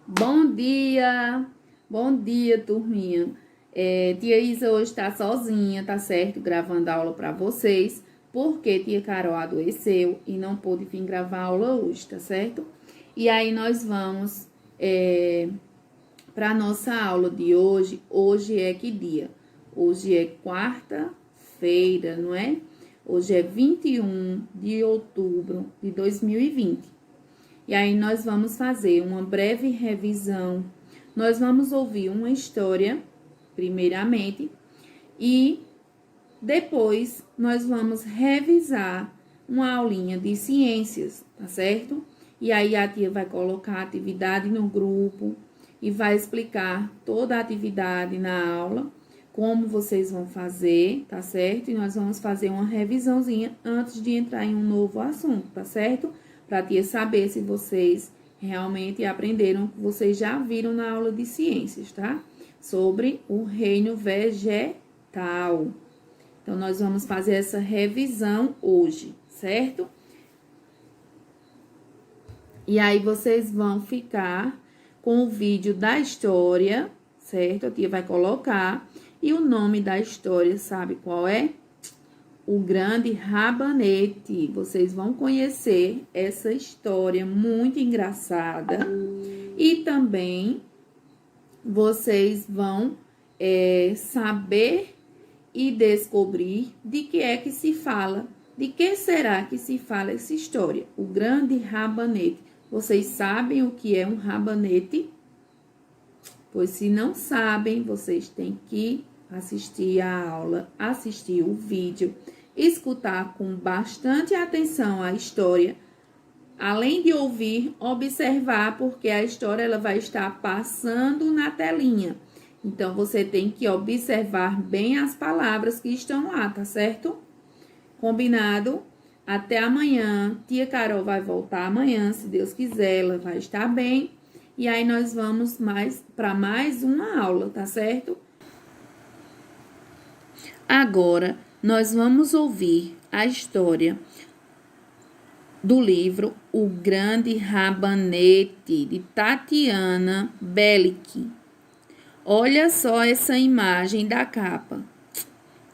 Bom dia, turminha. Tia Isa hoje tá sozinha, tá certo? Gravando aula pra vocês, porque tia Carol adoeceu e não pôde vir gravar aula hoje, tá certo? E aí nós vamos pra nossa aula de hoje. Hoje é que dia? Hoje é quarta-feira, não é? Hoje é 21 de outubro de 2020. E aí nós vamos fazer uma breve revisão. Nós vamos ouvir uma história, primeiramente, e depois nós vamos revisar uma aulinha de ciências, tá certo? E aí a tia vai colocar a atividade no grupo e vai explicar toda a atividade na aula, como vocês vão fazer, tá certo? E nós vamos fazer uma revisãozinha antes de entrar em um novo assunto, tá certo? Para a tia saber se vocês realmente aprenderam o que vocês já viram na aula de ciências, tá? Sobre o reino vegetal. Então, nós vamos fazer essa revisão hoje, certo? E aí, vocês vão ficar com o vídeo da história, certo? A tia vai colocar. E o nome da história, sabe qual é? O Grande Rabanete. Vocês vão conhecer essa história muito engraçada. E também vocês vão saber e descobrir de que é que se fala. De que será que se fala essa história? O Grande Rabanete. Vocês sabem o que é um rabanete? Pois se não sabem, vocês têm que assistir a aula, assistir o vídeo, escutar com bastante atenção a história, além de ouvir, observar, porque a história ela vai estar passando na telinha. Então, você tem que observar bem as palavras que estão lá, tá certo? Combinado? Até amanhã. Tia Carol vai voltar amanhã, se Deus quiser, ela vai estar bem. E aí, nós vamos para mais uma aula, tá certo? Agora, nós vamos ouvir a história do livro O Grande Rabanete, de Tatiana Bellick. Olha só essa imagem da capa.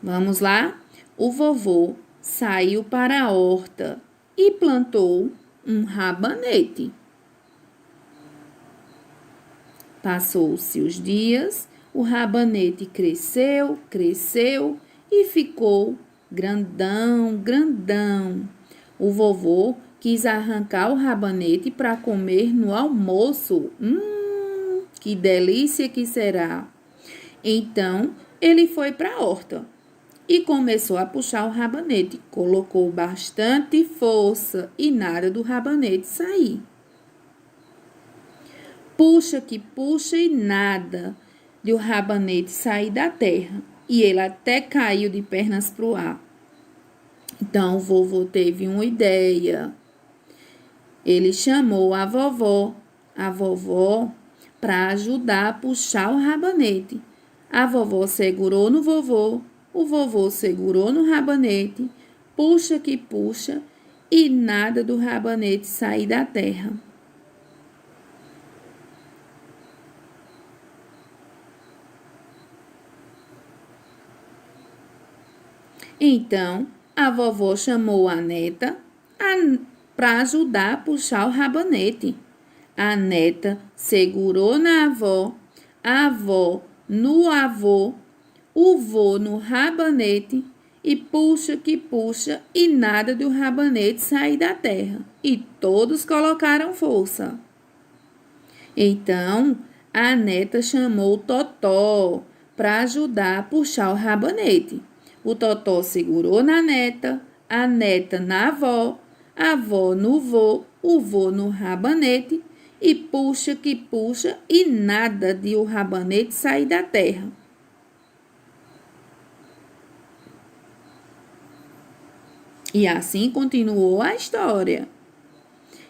Vamos lá? O vovô saiu para a horta e plantou um rabanete. Passou-se os dias, o rabanete cresceu e ficou grandão. O vovô quis arrancar o rabanete para comer no almoço. Que delícia que será! Então, ele foi para a horta e começou a puxar o rabanete. Colocou bastante força e nada do rabanete sair. Puxa que puxa e nada de o rabanete sair da terra. E ele até caiu de pernas para o ar. Então, o vovô teve uma ideia. Ele chamou a vovó para ajudar a puxar o rabanete. A vovó segurou no vovô, o vovô segurou no rabanete, puxa que puxa e nada do rabanete sair da terra. Então, a vovó chamou a neta para ajudar a puxar o rabanete. A neta segurou na avó, a avó no avô, o vô no rabanete e puxa que puxa e nada do rabanete sair da terra. E todos colocaram força. Então, a neta chamou o Totó para ajudar a puxar o rabanete. O Totó segurou na neta, a neta na avó, a avó no vô, o vô no rabanete e puxa que puxa e nada de o rabanete sair da terra. E assim continuou a história.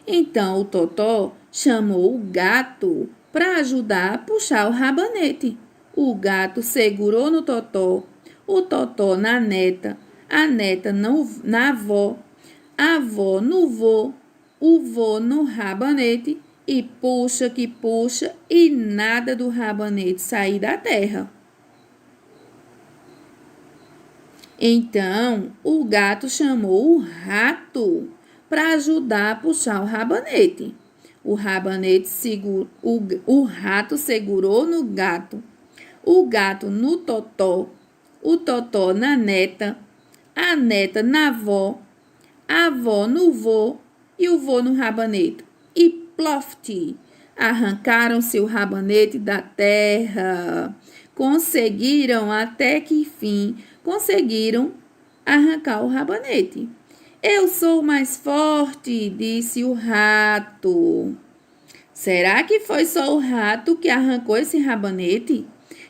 Então o Totó chamou o gato para ajudar a puxar o rabanete. O gato segurou no Totó, o Totó na neta, a neta na avó, a avó no vô, o vô no rabanete e puxa que puxa e nada do rabanete sair da terra. Então, o gato chamou o rato para ajudar a puxar o rabanete. O rato segurou no gato, o gato no totó, o totó na neta, a neta na avó, a avó no vô e o vô no rabanete. E plofti, arrancaram-se o rabanete da terra. Conseguiram até que enfim, conseguiram arrancar o rabanete. Eu sou mais forte, disse o rato. Será que foi só o rato que arrancou esse rabanete?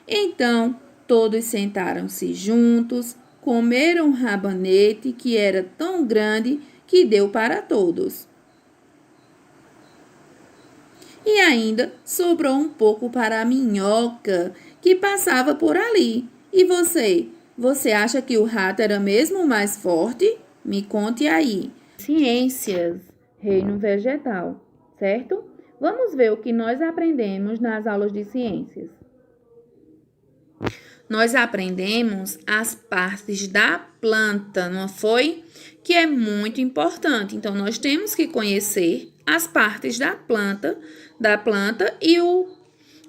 Então, todos sentaram-se juntos, comeram um rabanete que era tão grande que deu para todos. E ainda sobrou um pouco para a minhoca, que passava por ali. E você acha que o rato era mesmo mais forte? Me conte aí. Ciências, reino vegetal, certo? Vamos ver o que nós aprendemos nas aulas de ciências. Nós aprendemos as partes da planta, não foi? Que é muito importante. Então, nós temos que conhecer as partes da planta e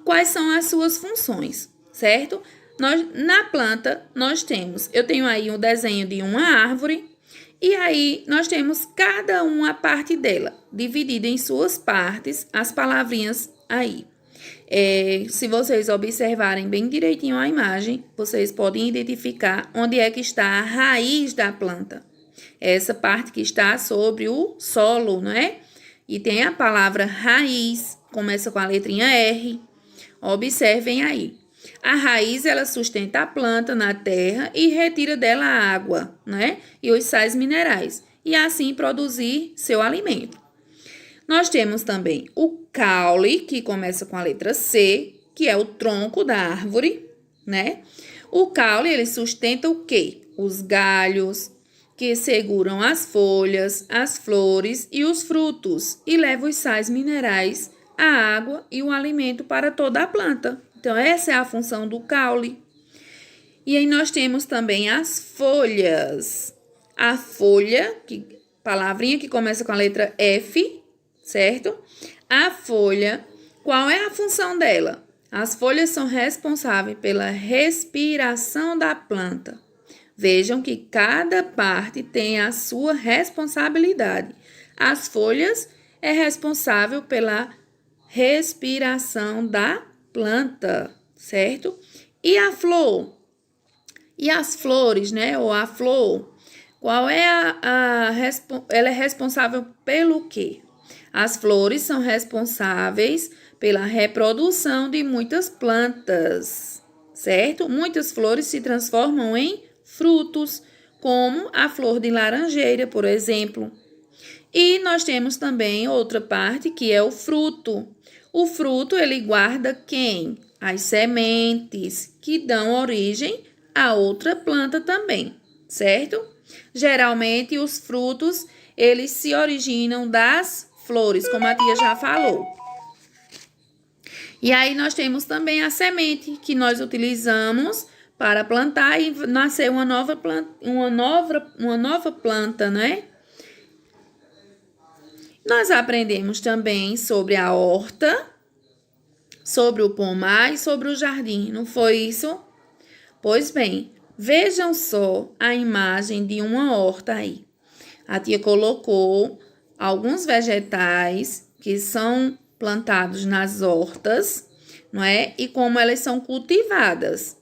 quais são as suas funções, certo? Na planta, eu tenho aí um desenho de uma árvore, e aí nós temos cada uma parte dela, dividida em suas partes, as palavrinhas aí. Se vocês observarem bem direitinho a imagem, vocês podem identificar onde é que está a raiz da planta. Essa parte que está sobre o solo, não é? E tem a palavra raiz, começa com a letrinha R. Observem aí. A raiz, ela sustenta a planta na terra e retira dela a água, né? E os sais minerais. E assim produzir seu alimento. Nós temos também o caule, que começa com a letra C, que é o tronco da árvore, né? O caule, ele sustenta o quê? Os galhos, que seguram as folhas, as flores e os frutos, e leva os sais minerais, a água e o alimento para toda a planta. Então, essa é a função do caule. E aí nós temos também as folhas. A folha, palavrinha que começa com a letra F, certo? A folha, qual é a função dela? As folhas são responsáveis pela respiração da planta. Vejam que cada parte tem a sua responsabilidade. As folhas é responsável pela respiração da planta, certo? E a flor? E as flores, né? Ou a flor? Qual é ela é responsável pelo quê? As flores são responsáveis pela reprodução de muitas plantas, certo? Muitas flores se transformam em frutos, como a flor de laranjeira, por exemplo. E nós temos também outra parte que é o fruto. O fruto, ele guarda quem? As sementes, que dão origem a outra planta também, certo? Geralmente, os frutos, eles se originam das flores, como a tia já falou. E aí, nós temos também a semente, que nós utilizamos para plantar e nascer uma nova planta, né? Nós aprendemos também sobre a horta, sobre o pomar e sobre o jardim, não foi isso? Pois bem, vejam só a imagem de uma horta aí. A tia colocou alguns vegetais que são plantados nas hortas, não é? E como elas são cultivadas,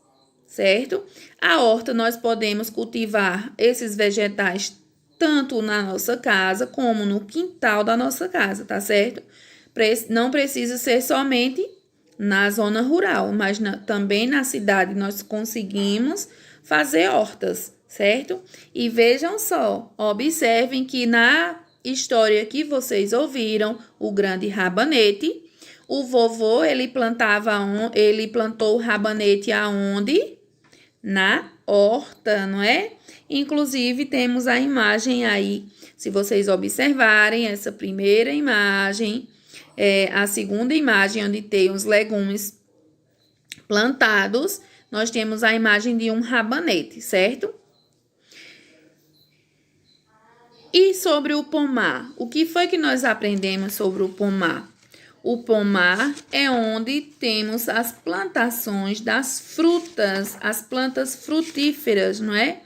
certo? A horta nós podemos cultivar esses vegetais tanto na nossa casa como no quintal da nossa casa, tá certo? Não precisa ser somente na zona rural, mas também na cidade nós conseguimos fazer hortas, certo? E vejam só, observem que na história que vocês ouviram, o grande rabanete, o vovô, ele plantou o rabanete aonde? Na horta, não é? Inclusive, temos a imagem aí, se vocês observarem essa primeira imagem, a segunda imagem, onde tem os legumes plantados, nós temos a imagem de um rabanete, certo? E sobre o pomar, o que foi que nós aprendemos sobre o pomar? O pomar é onde temos as plantações das frutas, as plantas frutíferas, não é?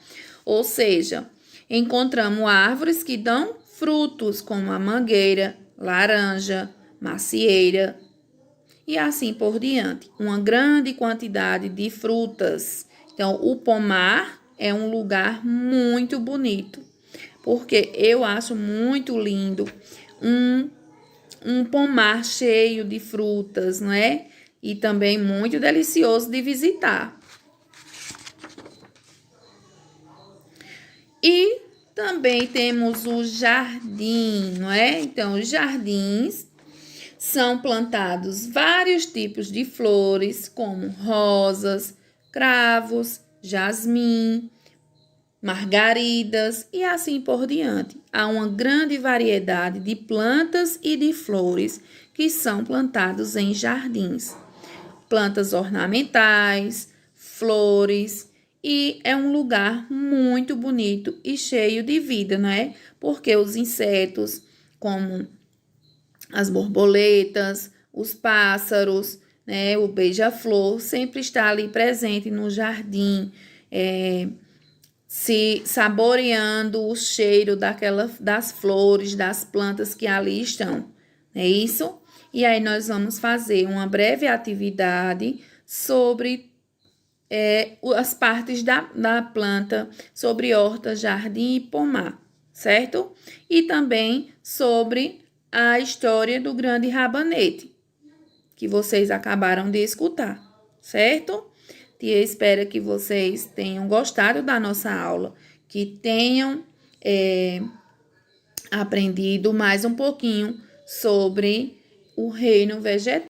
Ou seja, encontramos árvores que dão frutos, como a mangueira, laranja, macieira e assim por diante. Uma grande quantidade de frutas. Então, o pomar é um lugar muito bonito, porque eu acho muito lindo um pomar cheio de frutas, não é? E também muito delicioso de visitar. E também temos o jardim, não é? Então, os jardins são plantados vários tipos de flores, como rosas, cravos, jasmim, margaridas e assim por diante. Há uma grande variedade de plantas e de flores que são plantados em jardins. Plantas ornamentais, flores, e é um lugar muito bonito e cheio de vida, não é? Porque os insetos, como as borboletas, os pássaros, né, o beija-flor, sempre está ali presente no jardim, se saboreando o cheiro das flores, das plantas que ali estão. É isso? E aí nós vamos fazer uma breve atividade sobre as partes da planta, sobre horta, jardim e pomar, certo? E também sobre a história do grande rabanete, que vocês acabaram de escutar, certo? Tia espera que vocês tenham gostado da nossa aula, que tenham aprendido mais um pouquinho sobre o reino vegetal.